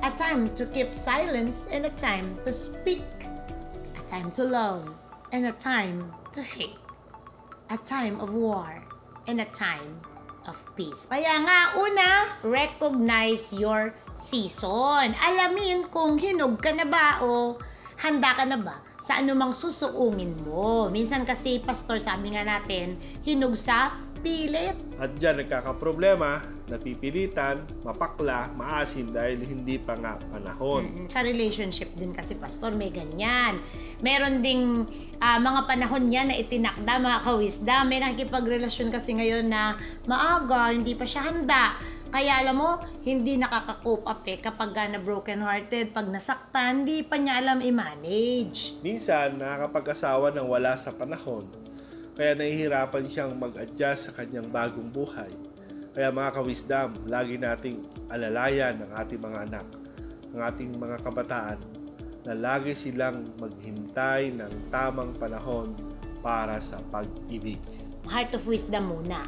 A time to keep silence and a time to speak. A time to love and a time to hate. A time of war and a time of peace. Kaya nga, una, recognize your season. Alamin kung hinog ka na ba o handa ka na ba sa anumang susuungin mo. Minsan kasi, pastor, sabi nga natin, hinog sa pilit. At dyan nagkakaproblema, napipilitan, mapakla, maasim dahil hindi pa nga panahon. Sa relationship din kasi, pastor, may ganyan. Meron ding mga panahon yan na itinakda, mga ka-wisdom. May nakikipagrelasyon kasi ngayon na maaga, hindi pa siya handa. Kaya alam mo, hindi nakaka-cope up kapag na broken-hearted, pag nasaktan, hindi pa niya alam i-manage. Minsan, nakakapag-asawa ng wala sa panahon. Kaya nahihirapan siyang mag-adjust sa kanyang bagong buhay. Kaya mga ka-wisdom, lagi nating alalayan ang ating mga anak, ang ating mga kabataan, na lagi silang maghintay ng tamang panahon para sa pag-ibig. Heart of wisdom muna.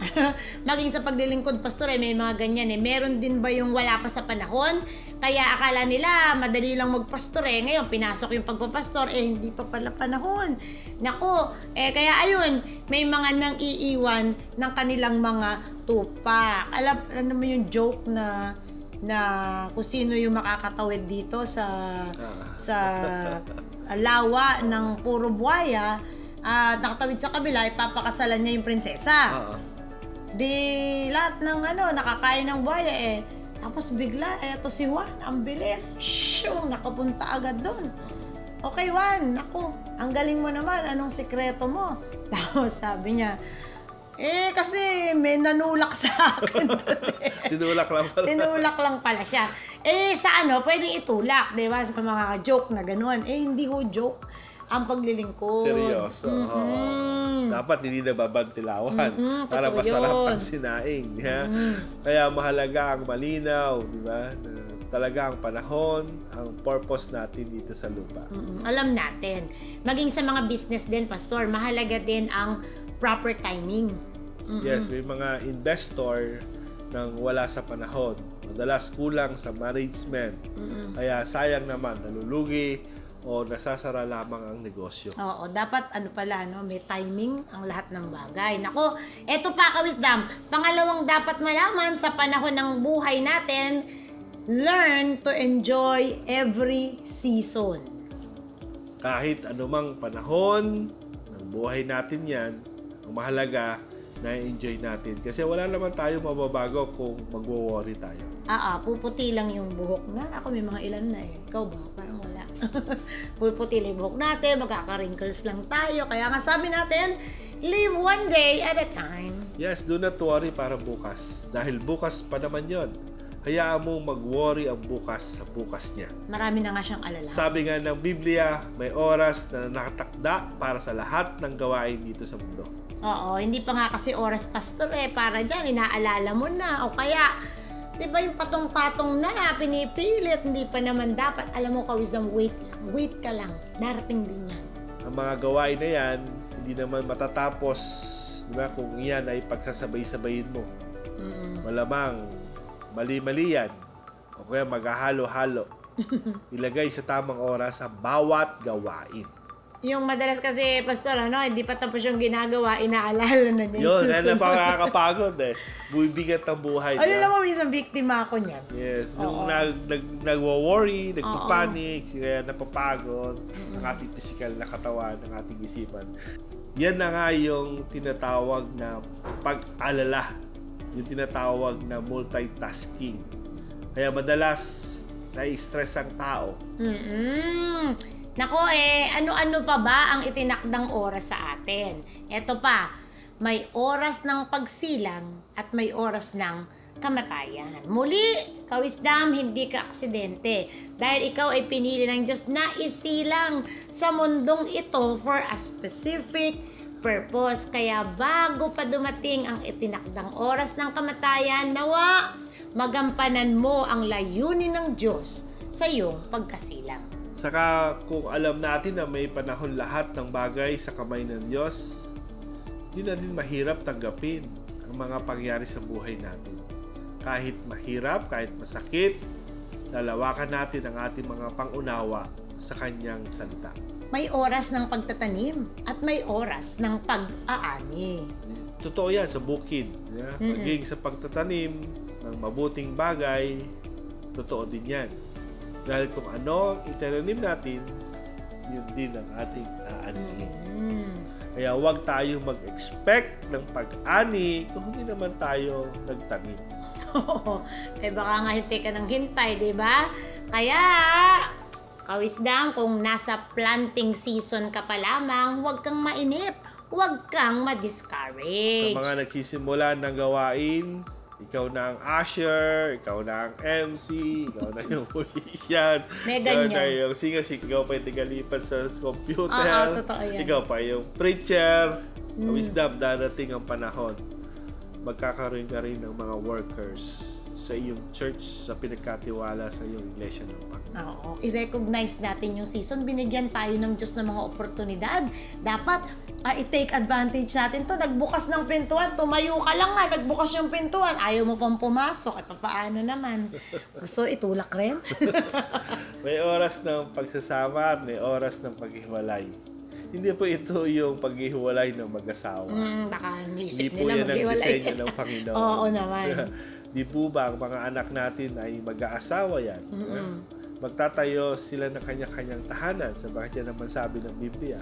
Maging sa paglilingkod, pastor, may mga ganyan Meron din ba yung wala pa sa panahon? Kaya akala nila, madali lang magpastor Ngayon, pinasok yung pagpapastor, hindi pa pala panahon. Nako, kaya ayun, may mga nang iiwan ng kanilang mga tupak. Alam mo yung joke na kung sino yung makakatawid dito sa lawa ng puro buhaya, nakatawid sa kabila, ipapakasalan niya yung prinsesa. Di lahat ng nakakain ng buhaya Tapos bigla, eto si Juan, ang bilis. Shoo, nakapunta agad doon. Okay, Juan, naku, ang galing mo naman, anong sikreto mo? Tapos sabi niya, kasi may nanulak sa akin doon Tinulak lang pala. Tinulak lang pala siya. Sa pwedeng itulak, di ba? Sa mga joke na gano'n. Hindi ho joke ang paglilingkod. Seryoso. Dapat hindi nababantilawan para totoo masarap yun. ang sinaing. Kaya mahalaga ang malinaw, di ba? Na talaga ang panahon, ang purpose natin dito sa lupa. Alam natin. Maging sa mga business din, pastor, mahalaga din ang proper timing. Yes, may mga investor nang wala sa panahon. Madalas kulang sa management. Kaya sayang naman, nalulugi o nasasara lamang ang negosyo. Oo, dapat may timing ang lahat ng bagay. Nako, eto pa ka-wisdom. Pangalawang dapat malaman sa panahon ng buhay natin, learn to enjoy every season. Kahit anumang panahon ng buhay natin yan, ang mahalaga na-enjoy natin. Kasi wala naman tayo mababago kung magwo-worry tayo. Puputi lang yung buhok na. Ako may mga ilan na Ikaw ba? Parang wala. Puputi lang yung buhok natin, magkaka-wrinkles lang tayo. Kaya nga sabi natin, live one day at a time. Yes, do not worry para bukas. Dahil bukas pa naman yon. Hayaan mo mag-worry ang bukas sa bukas niya. Marami na nga siyang alala. Sabi nga ng Biblia, may oras na nakatakda para sa lahat ng gawain dito sa mundo. Oo, hindi pa nga kasi oras pastor para dyan, inaalala mo na. O kaya, di ba yung patong-patong na, pinipilit, hindi pa naman dapat. Alam mo, ka-wisdom, wait ka lang. Darating din yan. Ang mga gawain na yan, hindi naman matatapos, di ba, kung yan ay pagsasabay-sabayin mo. Malamang, mali-mali yan. O kaya maghahalo-halo. Ilagay sa tamang oras ang bawat gawain. Yung madalas kasi, pastor, hindi pa tapos yung ginagawa, inaalala na niya Yun, yung yan susunod. na nakakapagod Buibigat ang buhay. Ayun diba? lang mo, minsan biktima ako niyan. Yes, nung Oo. nagwo-worry, nagpapanik, kaya napapagod ang ating physical na katawan, ang ating isipan. Yan na nga yung tinatawag na pag-alala, yung tinatawag na multitasking. Kaya madalas na-stress ang tao. Nako ano-ano pa ba ang itinakdang oras sa atin? Eto pa, may oras ng pagsilang at may oras ng kamatayan. Muli, ka-wisdom, hindi ka aksidente. Dahil ikaw ay pinili ng Diyos na isilang sa mundong ito for a specific purpose. Kaya bago pa dumating ang itinakdang oras ng kamatayan, nawa, magampanan mo ang layunin ng Diyos sa iyong pagkasilang. Saka kung alam natin na may panahon lahat ng bagay sa kamay ng Diyos, di na din mahirap tanggapin ang mga pangyari sa buhay natin. Kahit mahirap, kahit masakit, lalawakan natin ang ating mga pangunawa sa Kanyang salita. May oras ng pagtatanim at may oras ng pag-aani. Totoo yan sa bukid. Yeah? Maging sa pagtatanim ng mabuting bagay, totoo din yan. Dahil kung ano ang itinanim natin, yun din ang ating aanihin. Kaya huwag tayong mag-expect ng pag-ani kung hindi naman tayo nagtanim. Oo. Baka nga hintay ka ng hintay, di ba? Kaya, ka-wisdom, kung nasa planting season ka pa lamang, huwag kang mainip. Huwag kang ma-discourage. Sa mga nagsisimula ng gawain, ikaw na ang usher, ikaw na ang MC, ikaw na yung musician, May ikaw na ganyan. yung singer, ikaw pa yung tigalipan sa computer, Oo, totoo yan. ikaw pa yung preacher. Wisdom, darating ang panahon. Magkakaroon ka rin ng mga workers sa iyong church, sa pinagkatiwala sa iyong iglesia ng Panginoon. Oo. I-recognize natin yung season. Binigyan tayo ng Diyos ng mga oportunidad. Dapat i-take advantage natin to. Nagbukas ng pintuan, tumayo ka lang nga, nagbukas yung pintuan, ayaw mo pang pumasok, papaano naman? Gusto itulak rin? May oras ng pagsasama at may oras ng paghiwalay. Hindi po ito yung paghiwalay ng mag-asawa. Baka Hindi nisip po nila yan ang maghiwalay. disenyo ng Panginoon. Oo naman. Di po ba ang mga anak natin ay mag-aasawa yan? Magtatayo sila ng kanya-kanyang tahanan sa bakit yan naman sabi ng Biblia.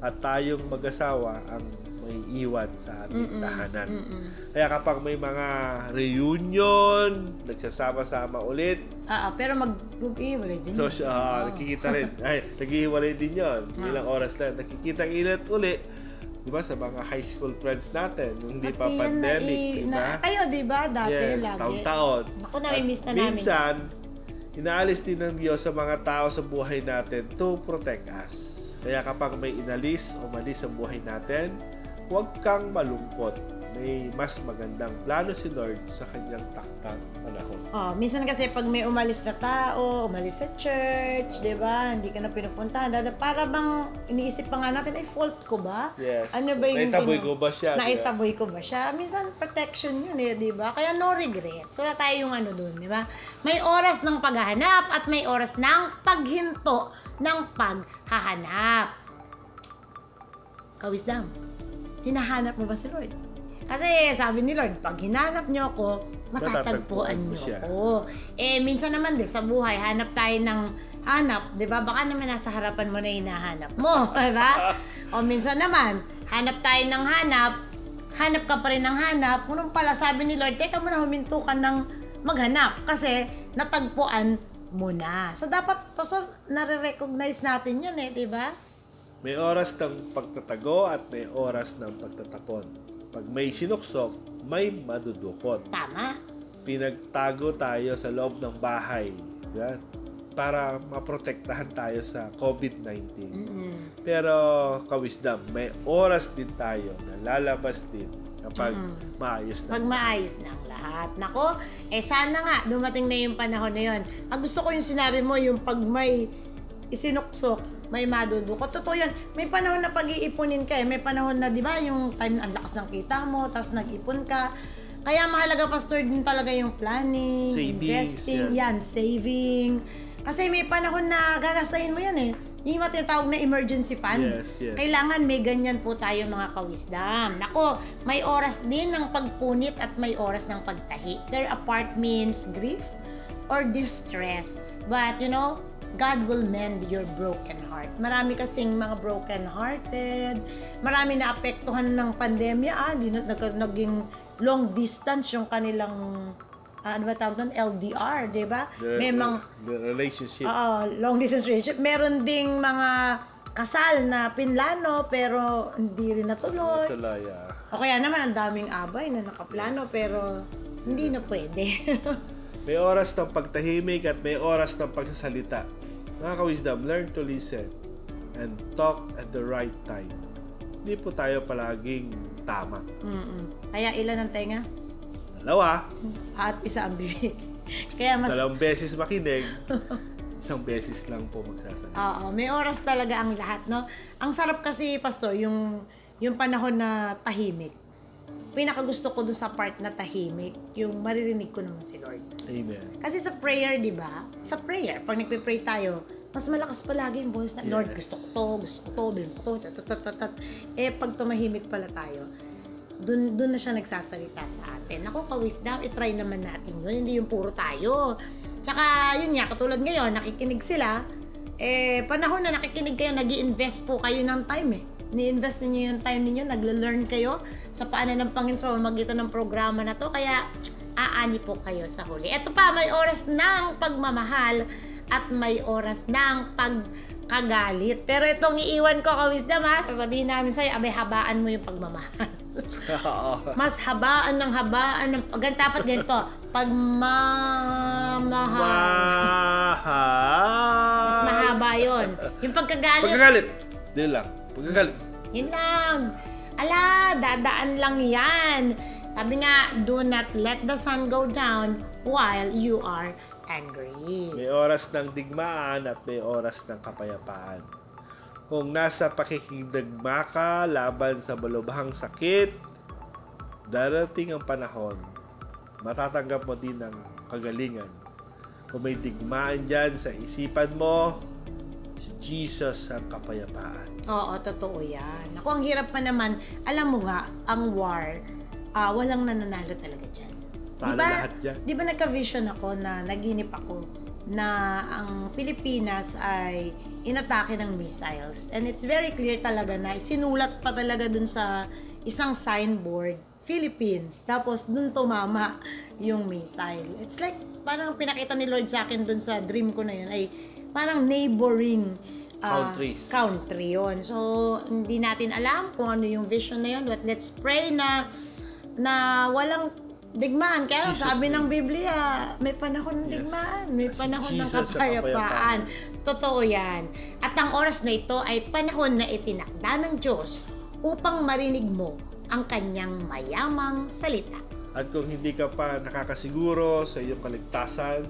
At tayong mag-asawa ang may iwan sa ating tahanan. Kaya kapag may mga reunion, nagsasama-sama ulit, Pero mag-iwalay din. so nakikita rin, naghihiwalay din yun. Ilang oras lang. Nakikita ilat ulit. Diba sa mga high school friends natin, nung hindi pa pandemic, diba? Kayo, diba? Dati Yes, lagi. taon-taon. Ako, nami-miss na namin. Minsan, inaalis din ng Diyos sa mga tao sa buhay natin to protect us. Kaya kapag may inalis o malis sa buhay natin, huwag kang malungkot. May mas magandang plano si Lord sa kanyang takdang panahon. Minsan kasi pag may umalis na tao, umalis sa church, di ba? Hindi ka na pinupuntahan. Para bang iniisip pa nga natin, ay fault ko ba? Yes. Ano ba yung Naitaboy ko ba siya? Naitaboy ko ba siya? Minsan protection yun di ba? Kaya no regrets. Wala tayo yung dun, di ba? May oras ng paghahanap at may oras ng paghinto ng paghahanap. Ka-wisdom, hinahanap mo ba si Lord? Kasi sabi ni Lord, pag hinanap niyo ako, matatagpuan niyo ako. Minsan naman sa buhay, hanap tayo ng hanap, di ba? Baka naman nasa harapan mo na hinahanap mo, di ba? O minsan naman, hanap tayo ng hanap ka pa rin ng hanap, kung pala sabi ni Lord, teka mo na huminto ka ng maghanap kasi natagpuan mo na. So dapat nare-recognize natin yun di ba? May oras ng pagtatago at may oras ng pagtatapon. Pag may sinuksok, may madudukot. Tama. Pinagtago tayo sa loob ng bahay. Yan. para maprotektahan tayo sa COVID-19. Mm-mm. Pero, ka-wisdom, may oras din tayo na lalabas din kapag maayos na. Pag maayos na ang lahat. Nako, sana nga dumating na yung panahon na yun. Ang gusto ko yung sinabi mo, yung pag may isinuksok, may madudukot. Totoo yan. May panahon na pag-iipunin ka eh. May panahon na, di ba, yung time na ang lakas ng kita mo, tapos nag-ipon ka. Kaya mahalaga, Pastor, din talaga yung planning, Savings, investing, yan, saving. Kasi may panahon na gagastahin mo yan eh. Yung mga tinatawag na emergency fund. Yes, yes. Kailangan may ganyan po tayo mga kawisdam. Nako, may oras din ng pagpunit at may oras ng pagtahi. Tear apart means grief or distress. But you know, God will mend your broken heart. Marami kasing mga broken hearted. Marami na apektuhan ng pandemya. Naging long distance yung kanilang ano ba tawag doon? LDR, di ba? May The relationship. Long distance relationship. Meron ding mga kasal na pinlano pero hindi rin natuloy. Tuloy, O kaya naman ang daming abay na nakaplano pero hindi na pwede. May oras ng pagtahimik at may oras ng pagsasalita. Mga ka-wisdom, learn to listen and talk at the right time. Hindi po tayo palaging tama. Kaya ilan ang tenga? Dalawa. At isa ang bibig. Kaya mas... Dalawang beses makinig, isang beses lang po magsasalita. Oo, may oras talaga ang lahat, no? Ang sarap kasi, Pastor, yung panahon na tahimik. Pinakagusto ko dun sa part na tahimik, yung maririnig ko naman si Lord. Amen. Kasi sa prayer, di ba? Sa prayer, pag nagpe-pray tayo, mas malakas palagi yung voice na, Lord, Yes. gusto ko to, bilhin ko to, pag tumahimik pala tayo, dun na siya nagsasalita sa atin. Ako, ka-wisdom, itry naman natin yun. Hindi yung puro tayo. Tsaka, yun nga, katulad ngayon, nakikinig sila. Panahon na nakikinig kayo, nag-i-invest po kayo ng time eh. Ni-invest ninyo yung time ninyo, nagla-learn kayo sa paanan ng Panginoon sa pamamagitan ng programa na to. Kaya, aani po kayo sa huli. Ito pa, may oras ng pagmamahal at may oras ng pagkagalit. Pero itong iiwan ko, ka-wisdom ha, sasabihin namin sa'yo, abay, habaan mo yung pagmamahal. Mas habaan ng dapat ganito, pagmamahal. Mas mahaba yun. Yung Pagkagalit. Di lang. Pagkagalit. Yun lang. Ala, dadaan lang yan. Sabi nga, do not let the sun go down while you are angry. May oras ng digmaan at may oras ng kapayapaan. Kung nasa pakikidagma ka laban sa malubhang sakit, darating ang panahon, matatanggap mo din ng kagalingan. Kung may digmaan dyan sa isipan mo, si Jesus ang kapayapaan. Oo, totoo yan. Ako, ang hirap pa naman, alam mo nga, ang war, walang nananalo talaga dyan. Talo lahat dyan. Di ba nagka-vision ako na naginip ako na ang Pilipinas ay inatake ng missiles. And it's very clear talaga na sinulat pa talaga dun sa isang signboard, Philippines. Tapos dun tumama yung missile. It's like, parang pinakita ni Lord sa akin dun sa dream ko na yun ay parang neighboring country yun. So, hindi natin alam kung ano yung vision na yun. But let's pray na walang digmaan. Kaya sabi ng Biblia, may panahon ng digmaan, may panahon ng kapayapaan. Totoo yan. At ang oras na ito ay panahon na itinakda ng Diyos upang marinig mo ang kanyang mayamang salita. At kung hindi ka pa nakakasiguro sa iyong kaligtasan,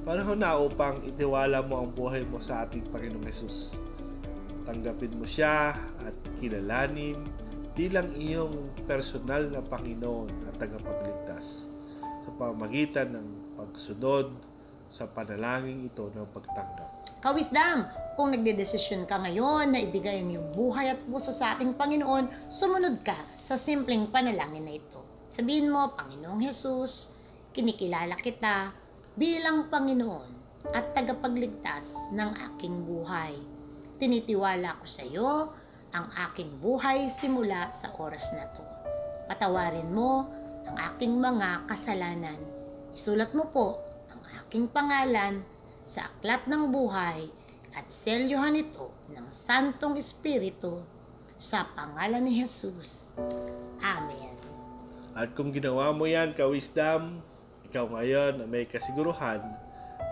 panahon na upang itiwala mo ang buhay mo sa ating Panginoong Hesus. Tanggapin mo siya at kilalanin bilang iyong personal na Panginoon at tagapagligtas sa pamamagitan ng pagsunod sa panalangin ito ng pagtanggap. Kawisdam, kung nagdedesisyon ka ngayon na ibigay ang iyong buhay at puso sa ating Panginoon, sumunod ka sa simpleng panalangin na ito. Sabihin mo, Panginoong Hesus, kinikilala kita bilang Panginoon at tagapagligtas ng aking buhay. Tinitiwala ko sa iyo ang aking buhay simula sa oras na to. Patawarin mo ang aking mga kasalanan. Isulat mo po ang aking pangalan sa aklat ng buhay at selyuhan ito ng Santong Espiritu sa pangalan ni Jesus. Amen. At kung ginawa mo yan, ka-wisdom, ikaw ngayon may kasiguruhan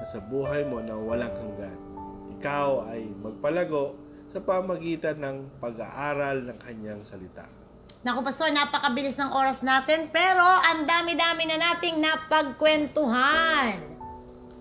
na sa buhay mo na walang hanggan. Ikaw ay magpalago sa pamagitan ng pag-aaral ng kanyang salita. Naku, Pastor, napakabilis ng oras natin, pero ang dami-dami na nating napagkwentuhan.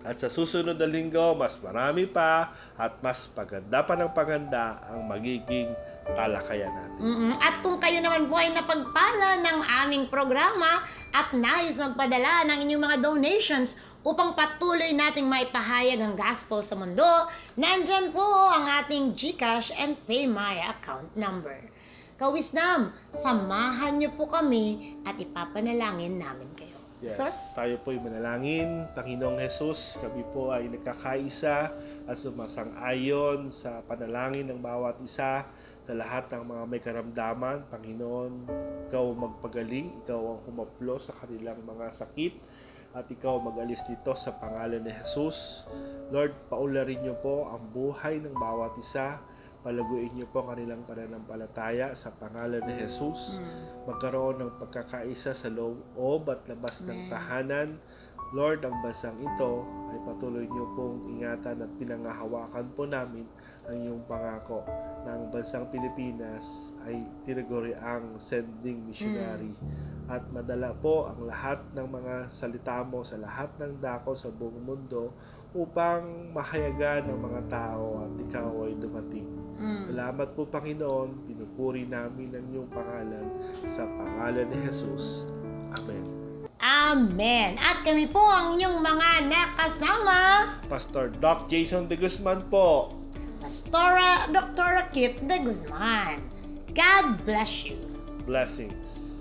At sa susunod na linggo, mas marami pa at mas paganda pa ng paganda ang magiging talakayan natin. At kung kayo naman po ay napagpala ng aming programa at nais magpadala ng inyong mga donations upang patuloy nating maipahayag ang gospel sa mundo, nandyan po ang ating GCash and PayMaya account number. Ka-Wisdom, samahan niyo po kami at ipapanalangin namin kayo. Yes, Sir? tayo po'y manalangin. Panginoong Jesus, kami po ay nagkakaisa at sumasang-ayon sa panalangin ng bawat isa sa lahat ng mga may karamdaman. Panginoon, ikaw magpagaling, ikaw ang humaplo sa kanilang mga sakit at ikaw mag-alis dito sa pangalan ni Jesus. Lord, paularin niyo po ang buhay ng bawat isa. Palaguin niyo po ang kanilang pananampalataya sa pangalan ni Jesus. Magkaroon ng pagkakaisa sa loob at labas ng tahanan. Lord, ang bansang ito ay patuloy niyo pong ingatan at pinangahawakan po namin ang iyong pangako na ang bansang Pilipinas ay tinaguri ang sending missionary. At madala po ang lahat ng mga salita mo sa lahat ng dako sa buong mundo upang mahayagan ng mga tao at ikaw ay dumating. Salamat po, Panginoon. Pinupuri namin ang iyong pangalan sa pangalan ni Jesus. Amen. Amen. At kami po ang inyong mga nakasama, Pastor Doc Jason de Guzman po. Pastora Dr. Kit de Guzman. God bless you. Blessings.